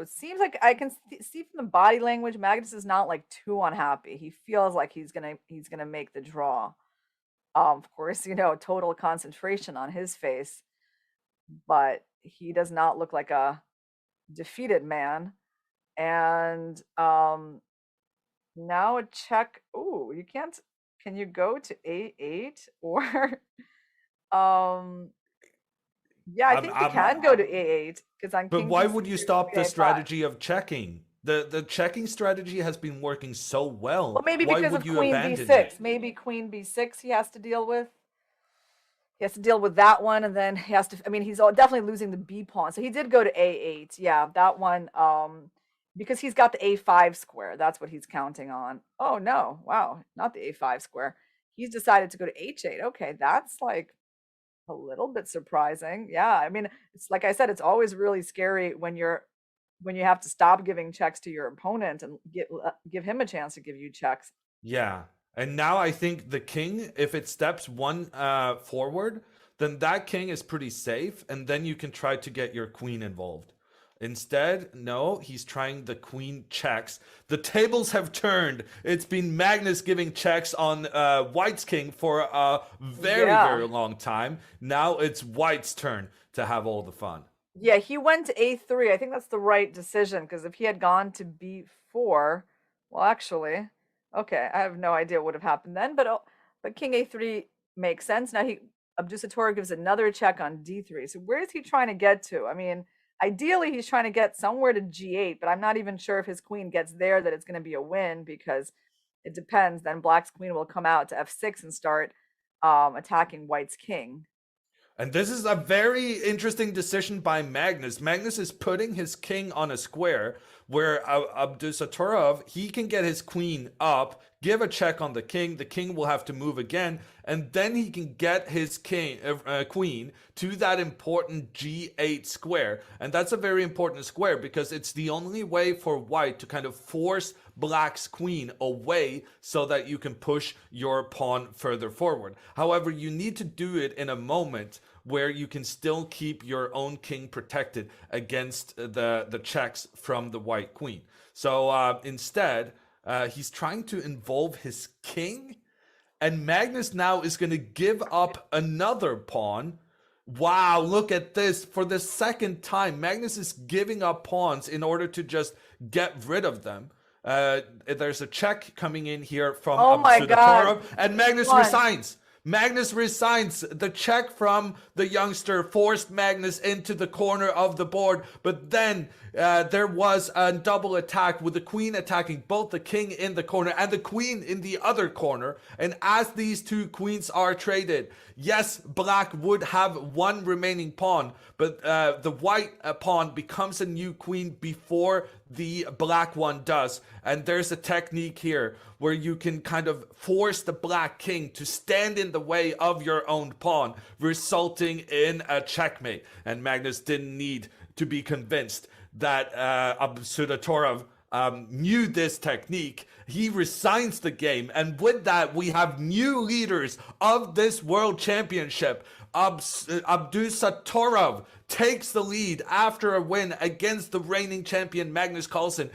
it seems like I can see from the body language, Magnus is not like too unhappy. He feels like he's gonna make the draw. Of course, total concentration on his face, but he does not look like a defeated man. And now a check. Ooh, you can't. Can you go to A8 or um? Yeah, I think you can go to A8 because on But King why B6 would you there's stop the A5. strategy of checking? The checking strategy has been working so Well, well. maybe Why because would of you Queen abandon it? B6. Maybe Queen B6 he has to deal with. He has to deal with that one, and then he has to. I mean, he's definitely losing the B pawn. So he did go to A8. Yeah, that one. Because he's got the A5 square. That's what he's counting on. Oh no! Wow, not the A5 square. He's decided to go to H8. Okay, that's like a little bit surprising. Yeah, I mean, it's like I said, it's always really scary when you have to stop giving checks to your opponent and give him a chance to give you checks. Yeah. And now I think the king, if it steps one forward, then that king is pretty safe. And then you can try to get your queen involved. Instead, no, he's trying the queen checks. The tables have turned. It's been Magnus giving checks on White's king for a very, Yeah. very long time. Now it's White's turn to have all the fun. Yeah, he went to A3. I think that's the right decision because if he had gone to B4, well, actually, okay, I have no idea what would have happened then, but King A3 makes sense. Now Abdusattorov gives another check on D3. So where is he trying to get to? I mean, ideally he's trying to get somewhere to G8, but I'm not even sure if his queen gets there that it's going to be a win because it depends. Then Black's queen will come out to F6 and start attacking White's king. And this is a very interesting decision by Magnus. Magnus is putting his king on a square where Abdusattorov, he can get his queen up, give a check on the king. The king will have to move again, and then he can get his queen to that important G8 square. And that's a very important square because it's the only way for White to kind of force Black's queen away so that you can push your pawn further forward. However, you need to do it in a moment where you can still keep your own king protected against the checks from the White queen. So instead, he's trying to involve his king, and Magnus now is going to give up another pawn. Wow, look at this. For the second time, Magnus is giving up pawns in order to just get rid of them. There's a check coming in here from Oh my God. Abdusattorov, and Magnus resigns. Magnus resigns. The check from the youngster forced Magnus into the corner of the board, but then there was a double attack with the queen attacking both the king in the corner and the queen in the other corner. And as these two queens are traded, yes, Black would have one remaining pawn, but the white pawn becomes a new queen before the black one does. And there's a technique here where you can kind of force the black king to stand in the way of your own pawn, resulting in a checkmate. And Magnus didn't need to be convinced that Abdusattorov knew this technique. He resigns the game, and with that we have new leaders of this world championship. Abdusattorov takes the lead after a win against the reigning champion Magnus Carlsen.